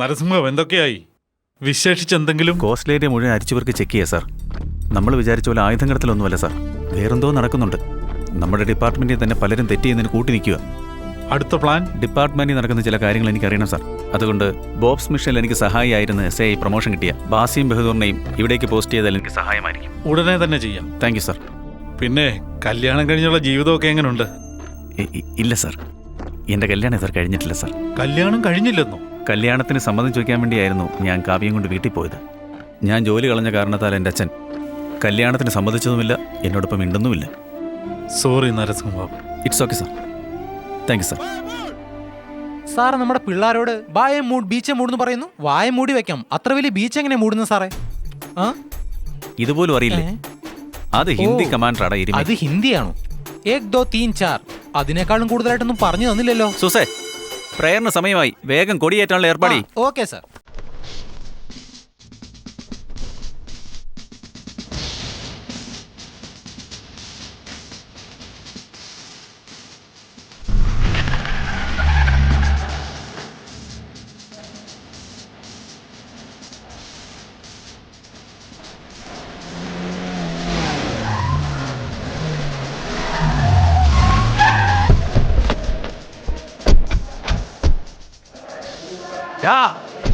നരസിംഹം എന്തൊക്കെയായി? വിശേഷിച്ചെന്തെങ്കിലും? Coastal area മുഴുവൻ അരിച്ചുവർക്ക് check ചെയ്യാം സാർ. നമ്മൾ വിചാരിച്ച പോലെ ആയുധം കടത്തലൊന്നുമല്ല സാർ. വേറെന്തോ നടക്കുന്നുണ്ട്. നമ്മുടെ ഡിപ്പാർട്ട്മെന്റിൽ തന്നെ പലരും തെറ്റ് ചെയ്യുന്നതിന് കൂട്ടി നിൽക്കുക. അടുത്ത പ്ലാൻ? ഡിപ്പാർട്ട്മെന്റിൽ നടക്കുന്ന ചില കാര്യങ്ങൾ എനിക്കറിയണം സാർ. അതുകൊണ്ട് ബോബ്സ് മിഷനിൽ എനിക്ക് സഹായിയായിരുന്ന SI പ്രൊമോഷൻ കിട്ടിയ ബാസിയും ബഹദൂറിനെയും ഇവിടേക്ക് പോസ്റ്റ് ചെയ്താൽ എനിക്ക് സഹായമായിരിക്കും. ഉടനെ തന്നെ ചെയ്യാം. Thank you sir. പിന്നെ കല്യാണം കഴിഞ്ഞുള്ള ജീവിതമൊക്കെ എങ്ങനെയുണ്ട്? ഇല്ല സാർ, എൻ്റെ കല്യാണം സാർ കഴിഞ്ഞിട്ടില്ല സാർ. കല്യാണം കഴിഞ്ഞില്ലെന്നോ? കല്യാണത്തിന് സമ്മതം ചോദിക്കാൻ വേണ്ടിയായിരുന്നു ഞാൻ കാവ്യം കൊണ്ട് വീട്ടിൽ പോയത്. ഞാൻ ജോലി കളഞ്ഞ കാരണത്താൽ എൻ്റെ അച്ഛൻ കല്യാണത്തിന് സമ്മതിച്ചതുമില്ല, എന്നോടൊപ്പം മിണ്ടുന്നുമില്ല. Sorry Narasimham. It's okay sir. Thank you sir. Sir നമ്മുടെ പിള്ളേരോട് വായ മൂട് ബീച്ച് മൂടെന്ന് പറയുന്നു. വായ മൂടി വെക്കാം. അത്ര വലിയ ബീച്ച് എങ്ങനെ മൂടുന്നു സാറേ? ഇതുപോലും അറിയില്ലേ? അത് ഹിന്ദി കമാൻഡറാടാ. അത് ഹിന്ദിയാണോ? 1 2 3 4 അതിനേക്കാളും കൂടുതലായിട്ടൊന്നും പറഞ്ഞു തന്നില്ലല്ലോ. സുസേ, പ്രയറിന് സമയമായി. വേഗം കൊടിയേറ്റാനുള്ള ഏർപ്പാടി. Okay sir.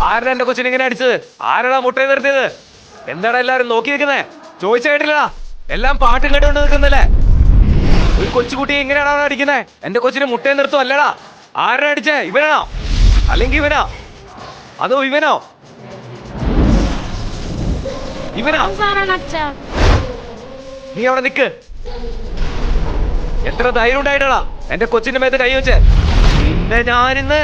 ആരാ എന്റെ കൊച്ചിനെ ഇങ്ങനെ അടിച്ചത്? ആരാടാ മുട്ടയെ നിർത്തിയത്? എന്താടാ എല്ലാരും നോക്കി നിൽക്കുന്നേ? ചോദിച്ച കേട്ടില്ല? എല്ലാം പാട്ടും കേട്ടുകൊണ്ട് നിൽക്കുന്നല്ലേ? ഒരു കൊച്ചുകുട്ടിയെ ഇങ്ങനെയാണോ അടിക്കുന്നേ? എന്റെ കൊച്ചിനെ മുട്ടയെ നിർത്തും അല്ലടാ. ആരാ അടിച്ചേ? ഇവനാണോ അല്ലെങ്കിൽ ഇവനോ? അതോ ഇവനോ? ഇവനോ? നീ അവിടെ നിക്ക്. എത്ര ധൈര്യം ഉണ്ടായിട്ടാ എന്റെ കൊച്ചിന്റെ മേത്ത് കൈ വെച്ച്? പിന്നെ ഞാനിന്ന്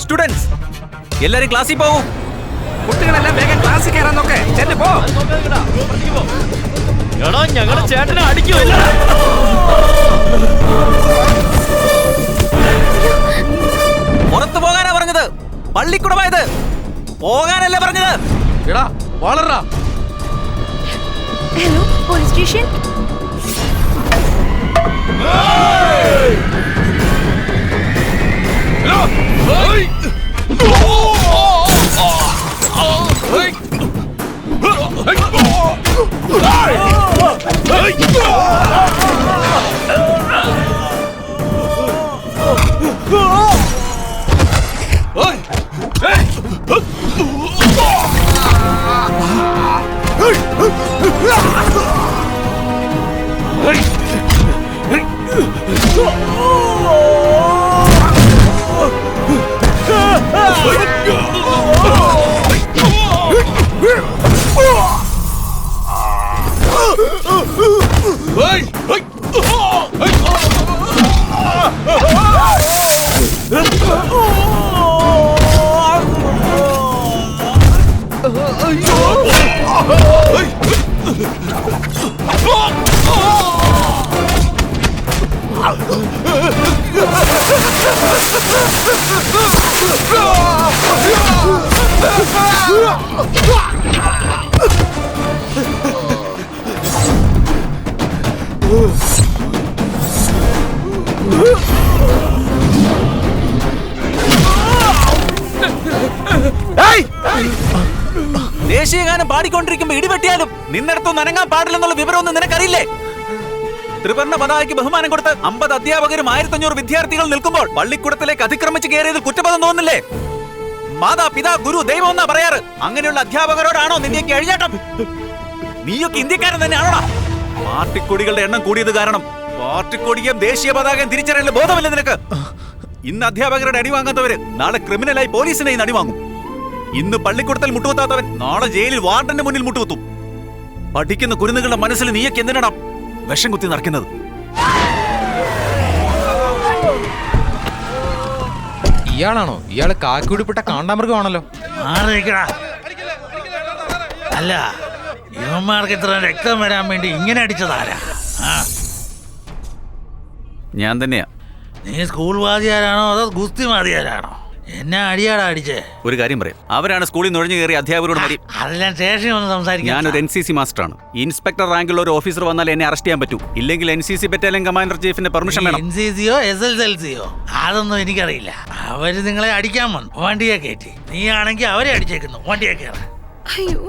സ്റ്റുഡൻസ് എല്ലാരും ക്ലാസ്സിൽ പോവും. കുട്ടികളെല്ലാം വേഗം ക്ലാസ്സിൽ കയറാൻ നോക്കേ. ഞങ്ങളുടെ ചേട്ടനെ അടിക്കുമല്ല. പുറത്തു പോകാനാ പറഞ്ഞത്, പള്ളിക്കുടമായത് പോകാനല്ലേ പറഞ്ഞത്. എടാ വളരാ. Hello police station. ദേശീയഗാനം പാടിക്കൊണ്ടിരിക്കുമ്പോ ഇടിവെട്ടിയാലും നിന്നിടത്തൊന്നും അനങ്ങാൻ പാടില്ലെന്നുള്ള വിവരമൊന്നും നിനക്കറിയില്ലേ? ത്രിവർണ്ണ പതാകയ്ക്ക് ബഹുമാനം കൊടുത്ത് 50 അധ്യാപകരും 1500 വിദ്യാർത്ഥികൾ നിൽക്കുമ്പോൾ പള്ളിക്കൂടത്തിലേക്ക് അതിക്രമിച്ച് കയറിയതിൽ കുറ്റബോധം തോന്നുന്നില്ലേ? മാതാ പിതാ ഗുരു ദൈവം എന്നാ പറയാറ്. അങ്ങനെയുള്ള അധ്യാപകരോടാണോ നിന്റെയൊക്കെ എഴുന്നേറ്റം? നീയൊക്കെ ഇന്ത്യക്കാരൻ തന്നെയാണോടാ? പാർട്ടിക്കൊടികളുടെ എണ്ണം കൂടിയത് കാരണം പാർട്ടിക്കൊടിയും ദേശീയ പതാകയും തിരിച്ചറിയാനുള്ള ബോധമില്ല നിനക്ക്. ഇന്ന് അധ്യാപകരുടെ അടി വാങ്ങാത്തവര് നാളെ ക്രിമിനലായി പോലീസിനെ അടി വാങ്ങും. ഇന്ന് പള്ളിക്കൂടത്തിൽ മുട്ടുകുത്താത്തവൻ നാളെ ജയിലിൽ വാർഡന്റെ മുന്നിൽ മുട്ടുകുത്തും. പഠിക്കുന്ന കുരുന്നുകളുടെ മനസ്സിൽ നീയൊക്കെ എന്തിനാണ് വിഷം കുത്തി നടക്കുന്നത്? ഇയാളാണോ? ഇയാള് കാക്കിയുടിപ്പെട്ട കാണ്ടാമൃഗമാണല്ലോ. അല്ല, ഇവന്മാർക്ക് ഇത്ര രക്തം വരാൻ വേണ്ടി ഇങ്ങനെ അടിച്ചതാരാ? ഞാൻ തന്നെയാ. നീ സ്കൂൾ വാദിയാരാണോ അതോ ഗുസ്തി വാദിയാരാണോ? എന്നെ അടിയാടാ അടിച്ചേ. ഒരു കാര്യം പറയാം, അവരാണ് സ്കൂളിൽ നുഴഞ്ഞു കയറി അധ്യാപകരോട് മതി. അതെല്ലാം സ്റ്റേഷനിൽ ഒന്ന് സംസാരിക്കാം. ഞാനൊരു NCC മാസ്റ്ററാണ്. ഇൻസ്പെക്ടർ റാങ്കുള്ള ഒരു ഓഫീസർ വന്നാൽ എന്നെ അറസ്റ്റ് ചെയ്യാൻ പറ്റൂ. ഇല്ലെങ്കിൽ NCC ബറ്റാലിയൻ കമാൻഡർ ചീഫിന്റെ പെർമിഷൻ വേണം. NCCയോ SSLCയോ അതൊന്നും എനിക്കറിയില്ല. അവര് നിങ്ങളെ അടിക്കാൻ വന്നു, വണ്ടിയെ കയറ്റി. നീ ആണെങ്കിൽ അവരെ അടിച്ചേക്കുന്നു, വണ്ടിയെ കയറാൻ. അയ്യോ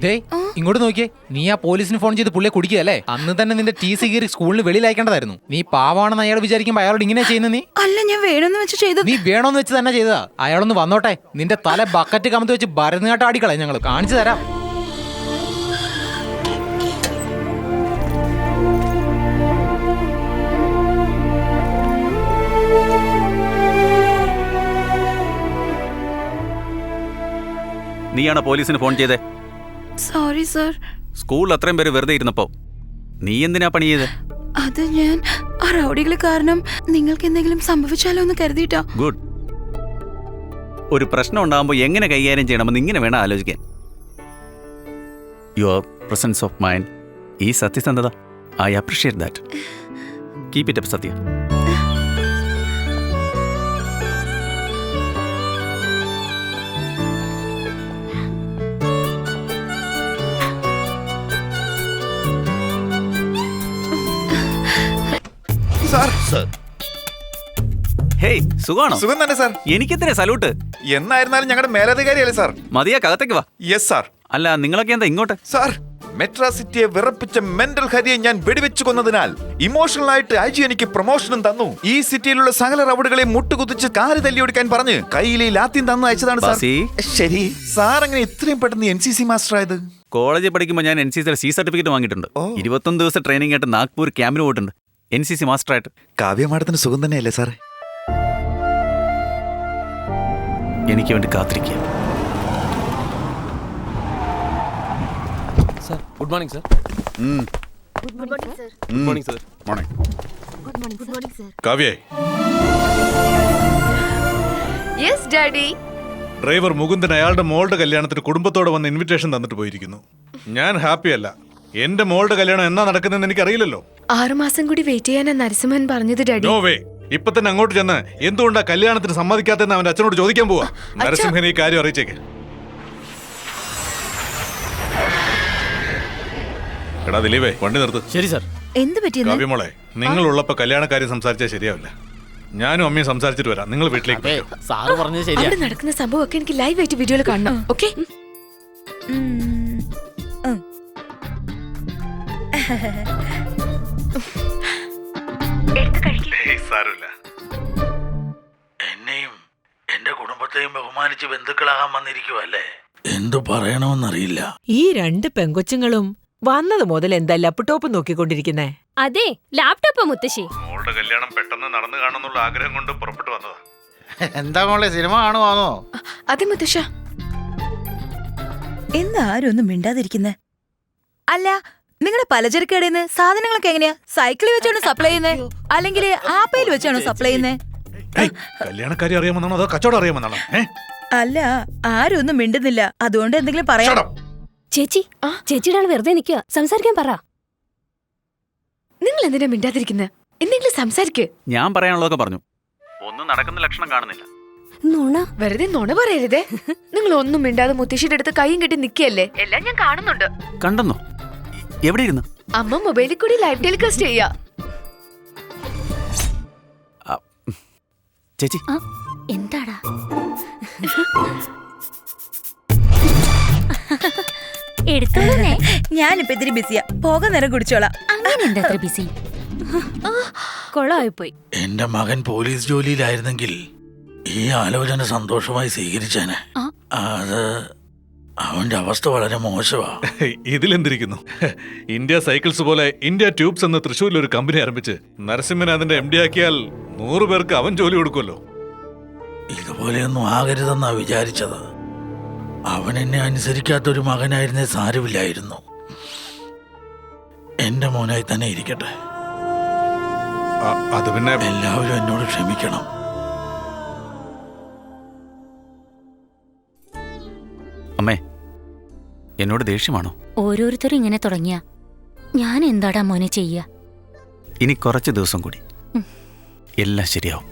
ദേ ഇങ്ങോട്ട് നോക്കിയേ, നീ ആ പോലീസിന് ഫോൺ ചെയ്ത് പുള്ളിയെ കുടിക്കുകയല്ലേ? അന്ന് തന്നെ നിന്റെ TC കീറി സ്കൂളിന് വെളിയിൽ അയക്കേണ്ടതായിരുന്നു. നീ പാവാണെന്ന് അയാൾ വിചാരിക്കുമ്പോ അയാളോട് ഇങ്ങനെ ചെയ്യുന്ന നീ? അല്ല, ഞാൻ വേണമെന്ന് വെച്ച് ചെയ്തത്. നീ വേണോന്ന് വെച്ച് തന്നെ ചെയ്തതാ. അയാളൊന്ന് വന്നോട്ടെ, നിന്റെ തല ബക്കറ്റ് കമത്ത് വെച്ച് ഭരതനാട്ടം അടിക്കളെ ഞങ്ങൾ കാണിച്ചു തരാം. നീയാണോ പോലീസിന് ഫോൺ ചെയ്തേ? Sorry sir. സ്കൂളിൽ അത്രയും പേര് വെറുതെ ഇരുന്നപ്പോ നീ എന്തിനാ പണി ചെയ്തേ? അത് ഞാൻ ആ റൗഡികൾ കാരണം നിങ്ങൾക്ക് എന്തെങ്കിലും സംഭവിച്ചാലോ എന്ന് കരുതിയിട്ടാ. ഗുഡ്. ഒരു പ്രശ്നം ഉണ്ടാകുമ്പോൾ എങ്ങനെ കൈകാര്യം ചെയ്യണമെന്ന് ഇങ്ങനെ വേണം ആലോചിക്കാൻ. യുവർ പ്രസൻസ് ഓഫ് മൈൻഡ്, ഈ സത്യസന്ധത, I appreciate that. Keep it up Sathya. Hey, സുഖാണോ? സുഖം തന്നെ സാർ. എനിക്കെത്തിനെ സല്യൂട്ട്. എന്നായിരുന്നാലും ഞങ്ങളുടെ മേലധികാരിയല്ലേ സാർ? മതിയാ, കകത്തേക്ക് വാ. Yes sir. അല്ല, നിങ്ങളൊക്കെ എന്താ ഇങ്ങോട്ട്? സാർ, മെട്രാസിറ്റിയെ വിറപ്പിച്ച മെന്റൽ ഹരിയെ ഞാൻ വെടിവെച്ചു കൊന്നതിനാൽ ഇമോഷണൽ ആയിട്ട് IG എനിക്ക് പ്രൊമോഷനും തന്നു. ഈ സിറ്റിയിലുള്ള സകല റൗഡുകളെ മുട്ടുകുതിച്ച് കാല് തല്ലിയൊടുക്കാൻ പറഞ്ഞ് കയ്യിലെ ലാത്തിൻ തന്നു അയച്ചതാണ് സാർ. ബാസി. ശരി സാർ, അങ്ങനെ ഇത്രയും പെട്ടെന്ന് NCC മാസ്റ്റർ ആയത്? കോളേജിൽ പഠിക്കുമ്പോൾ ഞാൻ NCC C സർട്ടിഫിക്കറ്റ് വാങ്ങിയിട്ടുണ്ട്. 21 ദിവസം ട്രെയിനിങ് ആയിട്ട് നാഗ്പൂർ ക്യാമ്പിന് പോയിട്ടുണ്ട്, NCC മാസ്റ്റർ ആയിട്ട്. കാവ്യമാടത്തിന് സുഖം തന്നെയല്ലേ സാറേ? എനിക്ക് വേണ്ടി കാത്തിരിക്കുക. Good morning sir. കാവ്യേ, യെസ് ഡാഡി. ഡ്രൈവർ മുകുന്ദൻ അയാളുടെ മോളുടെ കല്യാണത്തിന് കുടുംബത്തോടെ വന്ന് ഇൻവിറ്റേഷൻ തന്നിട്ട് പോയിരിക്കുന്നു. ഞാൻ ഹാപ്പിയല്ല. എന്റെ മോളുടെ കല്യാണം എന്നാ നടക്കുന്നതെന്ന് എനിക്കറിയില്ലല്ലോ. 6 മാസം കൂടി വെയിറ്റ് ചെയ്യാനാ നരസിംഹൻ പറഞ്ഞത് ഡാഡി. No way. ഇപ്പൊ തന്നെ അങ്ങോട്ട് ചെന്ന് എന്തുകൊണ്ടാ കല്യാണത്തിന് സമ്മതിക്കാത്തെന്ന് അവന്റെ അച്ഛനോട് ചോദിക്കാൻ പോവാ. നരസിംഹൻ ഈ കാര്യം അറിയിച്ചേക്ക്. എടാ ദിലീപേ, വണ്ടി നിർത്ത്. ശരി സർ. എന്ത് പറ്റിയെന്ന്? കാവ്യമോളെ, നിങ്ങൾ ഉള്ളപ്പോ കല്യാണക്കാര്യം സംസാരിച്ചാൽ ശരിയാവില്ല. ഞാനും അമ്മയും സംസാരിച്ചിട്ട് വരാം. നിങ്ങൾ വീട്ടിലേക്ക് പോയിക്കോ. സാറ് പറഞ്ഞത് ശരിയാ. അവിടെ നടക്കുന്ന സംഭവമൊക്കെ എനിക്ക് ലൈവ് ആയിട്ട് വീഡിയോയിൽ കാണണം. ഓക്കെ? എന്നെയും എന്റെ കുടുംബത്തെയും ബഹുമാനിച്ച് ബന്ധുക്കളാകാൻ വന്നിരിക്കുവല്ലേ? എന്തു പറയണമെന്നറിയില്ല. ഈ 2 പെങ്കൊച്ചുങ്ങളും വന്നത് മുതൽ എന്താ ലാപ്ടോപ്പ് നോക്കിക്കൊണ്ടിരിക്കുന്നേ? അതെ, ലാപ്ടോപ്പാ മുത്തശ്ശി. മോളുടെ കല്യാണം പെട്ടെന്ന് നടന്നു കാണുന്നുള്ള ആഗ്രഹം കൊണ്ട് പുറപ്പെട്ടു വന്നതാ. എന്താ മോളെ, സിനിമ കാണുവാന്നോ? അതെ മുത്തശ്ശ. എന്താ ആരും ഒന്നും മിണ്ടാതിരിക്കുന്നേ? അല്ല, നിങ്ങളുടെ പലചരക്ക് കടയിൽ നിന്ന് സാധനങ്ങളൊക്കെ എങ്ങനെയാ? സൈക്കിളിൽ വെച്ചാണോ സപ്ലൈ ചെയ്യുന്നേ, അല്ലെങ്കിൽ ആപ്പയിൽ വെച്ചാണോ സപ്ലൈ ചെയ്യുന്നേ? കല്യാണക്കാരി അറിയാമെന്നാണോ അതോ കച്ചവടം അറിയാമെന്നാണോ? അല്ല, ആരും ഒന്നും മിണ്ടുന്നില്ല. അതുകൊണ്ട് എന്തെങ്കിലും പറയാം. ചേച്ചി, ചേച്ചിയുടെ ആൾ വെറുതെ നിൽക്കുക, സംസാരിക്കാൻ പറ. നിങ്ങൾ എന്തിനാ മിണ്ടാതിരിക്കുന്നത്? എന്തെങ്കിലും സംസാരിക്ക്. ഞാൻ പറയാനുള്ളതൊക്കെ പറഞ്ഞു. ഒന്നും നടക്കുന്ന ലക്ഷണം കാണുന്നില്ല. നുണ. വെറുതെ നുണ പറയരുതേ. നിങ്ങൾ ഒന്നും മിണ്ടാതെ മുത്തശ്ശിയുടെ അടുത്ത് കൈയും കെട്ടി നിൽക്കുകയല്ലേ? എല്ലാം ഞാൻ കാണുന്നുണ്ട്. കണ്ടെന്നോ? എവിടെ ഇരുന്ന്? അമ്മ മൊബൈലിൽ കൂടി ലൈവ് ടെലികാസ്റ്റ് ചെയ്യാ. ചേച്ചി, എന്താടാ? എടുത്തോളേ. ഞാനിപ്പോ ഇത്തിരി ബിസിയാ, പോകാൻ നേരം കുടിച്ചോളാം. അങ്ങനെ എന്താ അത്ര ബിസി? കൊളായിപ്പോയി. എന്റെ മകൻ പോലീസ് ജോലിയിലായിരുന്നെങ്കിൽ ഈ ആലോചന സന്തോഷമായി സ്വീകരിച്ചേനെ. അത് അവന്റെ അവസ്ഥ വളരെ മോശമാ. ഇതിലെന്തിരിക്കുന്നു? ഇന്ത്യ സൈക്കിൾസ് പോലെ ഇന്ത്യ ട്യൂബ്സ് എന്ന തൃശ്ശൂരിൽ ഒരു കമ്പനി ആരംഭിച്ച് നരസിംഹൻ അതിന്റെ MD ആക്കിയാൽ 100 പേർക്ക് അവൻ ജോലി കൊടുക്കുമല്ലോ. ഇതുപോലെയൊന്നും ആകരുതെന്നാ വിചാരിച്ചത്. അവൻ എന്നെ അനുസരിക്കാത്തൊരു മകനായിരുന്നേ സാരമില്ലായിരുന്നു. എന്റെ മോനായി തന്നെ ഇരിക്കട്ടെ. അത് പിന്നെ എല്ലാവരും എന്നോട് ക്ഷമിക്കണം. അമ്മേ, എന്നോട് ദേഷ്യമാണോ? ഓരോരുത്തരും ഇങ്ങനെ തുടങ്ങിയ ഞാൻ എന്താടാ മോനെ ചെയ്യ? ഇനി കുറച്ച് ദിവസം കൂടി എല്ലാം ശരിയാവും.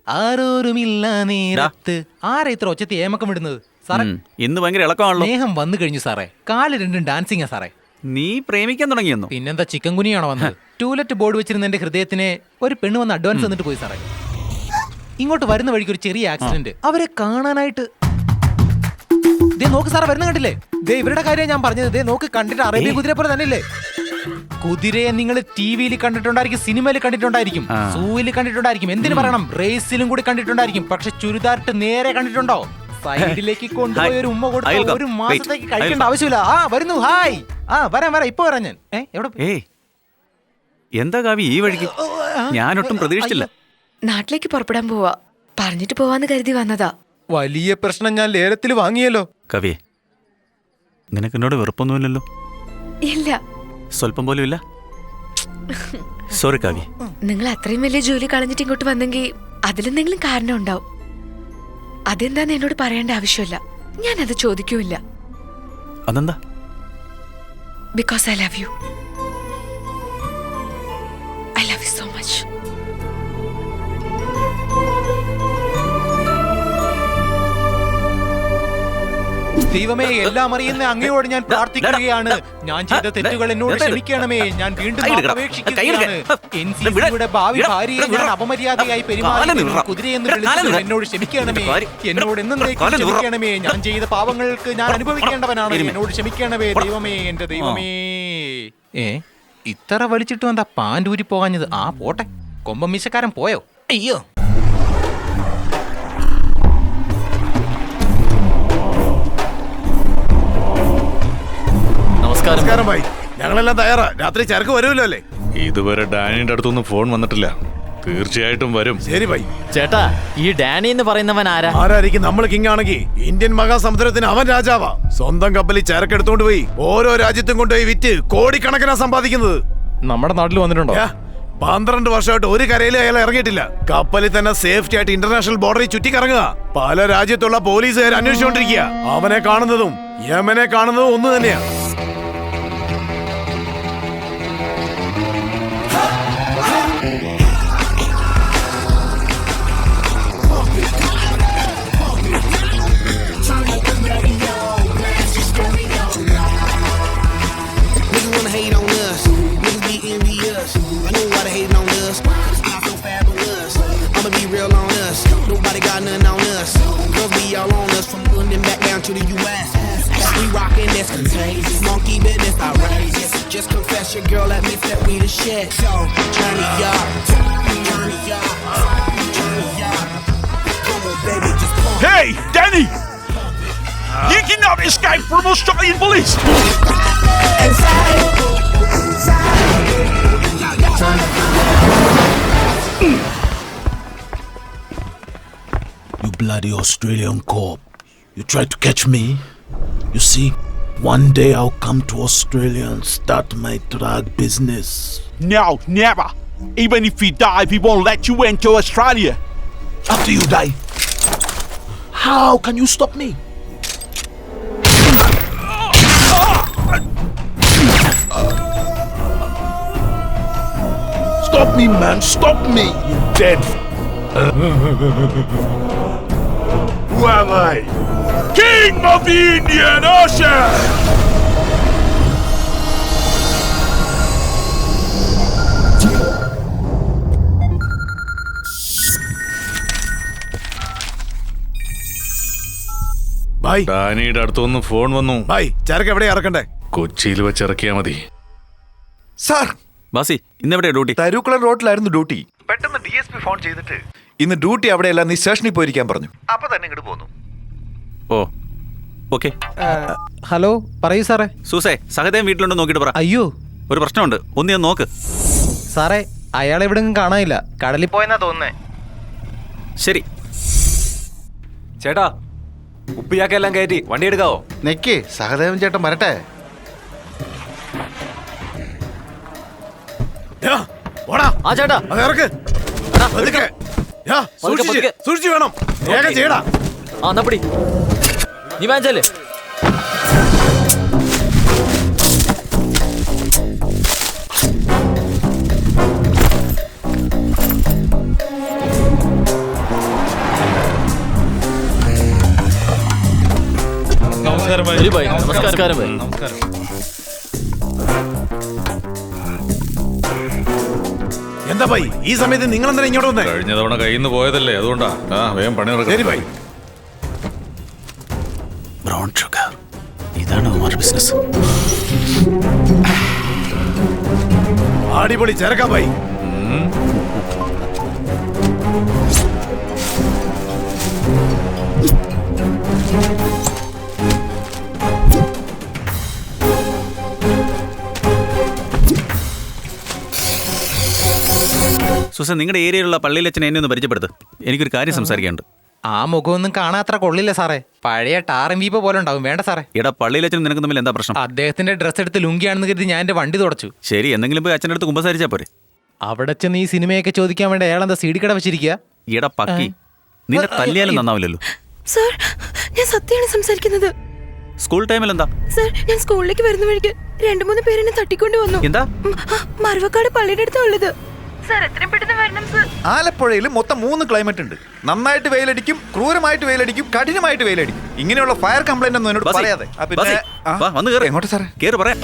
ആരോരുമില്ല നേരത്ത്. ആരാ ഇത്ര ഒച്ചത്തി ഏമക്കം വിടുന്നത് സാറേ? ഇന്ന് ഭയങ്കര ഇളക്കമാണല്ലോ. സ്നേഹം വന്നു കഴിഞ്ഞു സാറേ. കാല് രണ്ടും ഡാൻസിങ്ങാ സാറേ. നീ പ്രേമിക്കാൻ തുടങ്ങിയെന്നോ? പിന്നെന്താ ചിക്കൻ കുനിയാണോ വന്നത്? ടൂലറ്റ് ബോർഡ് വെച്ചിരുന്ന എന്റെ ഹൃദയത്തിനെ ഒരു പെണ്ണ് വന്ന് അഡ്വാൻസ് തന്നിട്ട് പോയി സാറേ. ഇങ്ങോട്ട് വരുന്ന വഴിക്ക് ഒരു ചെറിയ ആക്സിഡന്റ്. അവരെ കാണാനായിട്ട് ദേ നോക്ക് സാറേ, വരുന്ന കണ്ടില്ലേ? ദേ ഇവരുടെ കാര്യം ഞാൻ പറഞ്ഞത്. ദേ നോക്ക്, കണ്ടിട്ട് അറേബ്യ കുതിര പോലെ തന്നെയല്ലേ? കുതിരയെ നിങ്ങൾ ടിവിയിൽ കണ്ടിട്ടുണ്ടായിരിക്കും, സിനിമയിൽ കണ്ടിട്ടുണ്ടായിരിക്കും, സൂയിൽ കണ്ടിട്ടുണ്ടായിരിക്കും, എന്തിനു പറയണം, റേസിലും കൂടി കണ്ടിട്ടുണ്ടായിരിക്കും. പക്ഷെ ചുരിദാറിട്ട് നേരെ കണ്ടിട്ടുണ്ടോ? സൈഡിലേക്ക് കൊണ്ടുപോയി ഒരു ഉമ്മ കൊടുത്ത ഒരു മാസത്തേക്ക് കഴിക്കേണ്ട ആവശ്യമില്ല. ആ വരുന്നു, ഹായ്. വരാം ഇപ്പൊ വരാം ഞാൻ. എവിടെ? എന്താ കാവ്യ ഈ വഴിക്ക്? ഞാനൊട്ടും പ്രതീക്ഷിച്ചില്ല. നാട്ടിലേക്ക് പുറപ്പെടാൻ പോവാ. പറഞ്ഞിട്ട് പോവാന്ന് കരുതി വന്നതാ. വലിയ പ്രശ്നം ഞാൻ ലേലത്തിൽ വാങ്ങിയല്ലോ. കവ്യേ, നിനക്ക് എന്നോട് വെറുപ്പൊന്നുമില്ലല്ലോ? ഇല്ല, സ്വല്പം പോലും ഇല്ല. സോറി കാവ്യ. നിങ്ങൾ അത്രയും വലിയ ജോലി കളഞ്ഞിട്ട് ഇങ്ങോട്ട് വന്നെങ്കിൽ അതിലെന്തെങ്കിലും കാരണം ഉണ്ടാവും. അതെന്താന്ന് എന്നോട് പറയേണ്ട ആവശ്യമില്ല. ഞാൻ അത് ചോദിക്കൂല്ല. അതെന്താ? Because I love you. I love you so much. ദൈവമേ, എല്ലാം അറിയുന്ന അങ്ങയോട് ഞാൻ പ്രാർത്ഥിക്കുകയാണ്. ഞാൻ ചെയ്ത തെറ്റുകൾ എന്നോട് ക്ഷമിക്കണമേ. ഞാൻ വീണ്ടും അപേക്ഷിക്കുകയാണ്. എൻസിസിയുടെ ഭാവി ഭാര്യയെ ഞാൻ അപമര്യാദയായി പെരുമാറി കുതിരയെന്ന് വിളിച്ചത് എന്നോട് ക്ഷമിക്കണമേ. എന്നോട് എന്നേക്കും ക്ഷമിക്കണമേ. ഞാൻ ചെയ്ത പാവങ്ങൾക്ക് ഞാൻ അനുഭവിക്കേണ്ടവനാണ്. എന്നോട് ക്ഷമിക്കണമേ ദൈവമേ, എന്റെ ദൈവമേ. ഇത്ര വലിച്ചിട്ടും എന്താ പാൻഡൂരി പോകാഞ്ഞത്? ആ പോട്ടെ, കൊമ്പം മീശക്കാരൻ പോയോ? അയ്യോ. നമസ്കാരം ഭായി, ഞങ്ങളെല്ലാം തയ്യാറാ. രാത്രി ചരക്ക് വരുമല്ലോ അല്ലേ? ഇതുവരെ ഡാനിയുടെ അടുത്തൊന്നും ഫോൺ വന്നിട്ടില്ല. തീർച്ചയായിട്ടും വരും. ശരി ഭായി. ചേട്ടാ, ഈ ഡാനി എന്ന് പറയുന്നവൻ ആരായിരിക്കും? നമ്മൾ കിങ് ആണെങ്കിൽ ഇന്ത്യൻ മഹാസമുദ്രത്തിന് അവൻ രാജാവാ. സ്വന്തം കപ്പലിൽ ചരക്ക് എടുത്തോണ്ട് പോയി ഓരോ രാജ്യത്തും കൊണ്ടുപോയി വിറ്റ് കോടിക്കണക്കിനാ സമ്പാദിക്കുന്നത്. നമ്മുടെ നാട്ടിൽ വന്നിട്ടുണ്ടോ? 12 വർഷമായിട്ട് ഒരു കരയിലും അയാൾ ഇറങ്ങിയിട്ടില്ല. കപ്പലിൽ തന്നെ സേഫ്റ്റി ആയിട്ട് ഇന്റർനാഷണൽ ബോർഡറിൽ ചുറ്റിക്കറങ്ങുക. പല രാജ്യത്തുള്ള പോലീസുകാർ അന്വേഷിച്ചുകൊണ്ടിരിക്കുക. അവനെ കാണുന്നതും യമനെ കാണുന്നതും ഒന്ന് തന്നെയാ. To the US, we rockin' this contagious, monkey business outrageous. Just confess your girl admits that we the shit. So turn it up, turn it up, turn it up. Come on, baby, just pump. Hey, Danny! You cannot escape from Australian police. You bloody Australian cop. You tried to catch me. You see, one day I'll come to Australia and start my drug business. No, never. Even if we die, we won't let you into Australia. After you die, how can you stop me? Stop me, man. Stop me. You dead. Who am I? King of the Indian Ocean! Bye. ഡാനിയുടെ അടുത്തൊന്ന് phone വന്നു. Bye. ചരക്ക് എവിടെ ഇറക്കണ്ടേ? കൊച്ചിയിൽ വെച്ച് ഇറക്കിയാ മതി. Sir, ബാസി, ഇന്നെവിടെയാ duty? തരൂക്കുളം റോഡിലായിരുന്നു duty. പെട്ടെന്ന് DSP phone ചെയ്തിട്ട് ഇന്ന് ഡ്യൂട്ടി അവിടെയല്ല, നീ സ്റ്റേഷനിൽ പോയിരിക്കാൻ പറഞ്ഞു. അപ്പൊ തന്നെ ഇങ്ങോട്ട് പോന്നു. ഓ, ഓക്കെ. ഹലോ, പറയൂ സാറേ. സൂസേ, സഹദേവൻ വീട്ടിലുണ്ടോ നോക്കിട്ട് പറ. അയ്യോ, ഒരു പ്രശ്നമുണ്ട്, ഒന്ന് ഞാൻ നോക്ക്. സാറേ, അയാളെ എവിടെയും കാണാനില്ല. കടലിൽ പോയെന്നാ തോന്നുന്നേ. ശരി ചേട്ടാ, ഉപ്പിയാക്കെല്ലാം കയറ്റി വണ്ടി എടുക്കാവോ? നെക്ക് സഹദേവൻ ചേട്ടൻ വരട്ടെ. ആ ചേട്ടാ, അത് ഇറക്ക്. സൂക്ഷിച്ച് വേണം. വേഗം ചെയ്യടാ. ആ നപ്പടി നീ വാങ്ങിച്ചല്ലേ. നമസ്കാരം. എന്താ ഭായി ഈ സമയത്ത് നിങ്ങൾ എന്തിനാ ഇങ്ങോട്ട് വന്നേ? കഴിഞ്ഞ തവണ കയ്യിൽ നിന്ന് പോയതല്ലേ, അതുകൊണ്ടാ. വേഗം പണി ശരി നടക്കാം. ഭായി. ബ്രൗൺ ഷുഗർ ഇതാണ് അവന്മാരുടെ ബിസിനസ്. അടിപൊളി ചേർക്കാം ഭായി. സുസൻ, നിങ്ങളുടെ ഏരിയയിലുള്ള പള്ളിയിലച്ഛനെ എന്നെ ഒന്ന് പരിചയപ്പെടുത്ത്. എനിക്കൊരു കാര്യം സംസാരിക്കാനുണ്ട്. ആ മുഖമൊന്നും കാണാൻ അത്ര കൊള്ളില്ല സാറേ. പഴയ ടാറും വീപ്പ പോലെ ഉണ്ടാവും. വേണ്ട സാറേ. എടാ, പള്ളിയിലച്ഛനും നിനക്ക് തമ്മിൽ എന്താ പ്രശ്നം? അദ്ദേഹത്തിന്റെ ഡ്രസ് എടുത്ത് ലുങ്കിയാണെന്ന് കരുതി ഞാൻ എന്റെ വണ്ടി തുടച്ചു. ശരി, എന്തെങ്കിലും പോയി അച്ഛൻ്റെ അടുത്ത് കുമ്പസാരിച്ചാ പോരെ? അവിടെ ചെന്ന് ഈ സിനിമയൊക്കെ ചോദിക്കാൻ വേണ്ടി അയാൾ എന്താ സീഡി കട വെച്ചിരിക്കുക? എടാ പക്കി, നിന്നെ തല്ലിയാലും നന്നാവില്ലല്ലോ. സർ, ഞാൻ സത്യമാണ് സംസാരിക്കുന്നത്. സ്കൂൾ ടൈമിൽ എന്താ? സർ, ഞാൻ സ്കൂളിലേക്ക് വരുന്ന വഴിക്ക് 2-3 പേരെന്നെ തട്ടിക്കൊണ്ട് വന്നു. എന്താ? മറവക്കാട് പള്ളിയുടെ അടുത്താ ഉള്ളത്. സർ, എത്രയും പെട്ടെന്ന് വരണം സർ. ആലപ്പുഴയിൽ മൊത്തം 3 ക്ലൈമറ്റ് ഉണ്ട്. നന്നായിട്ട് വെയിലടിക്കും, ക്രൂരമായിട്ട് വെയിലടിക്കും, കഠിനമായിട്ട് വെയിലടിക്കും. ഇങ്ങനെയുള്ള ഫയർ കംപ്ലൈന്റ് ഒന്നും എന്നോട് ബസി, പറയാതെ. ബസി, വാ, വന്ന് കേറ്. എങ്ങോട്ട് സാറേ? കേറ് പറയാം.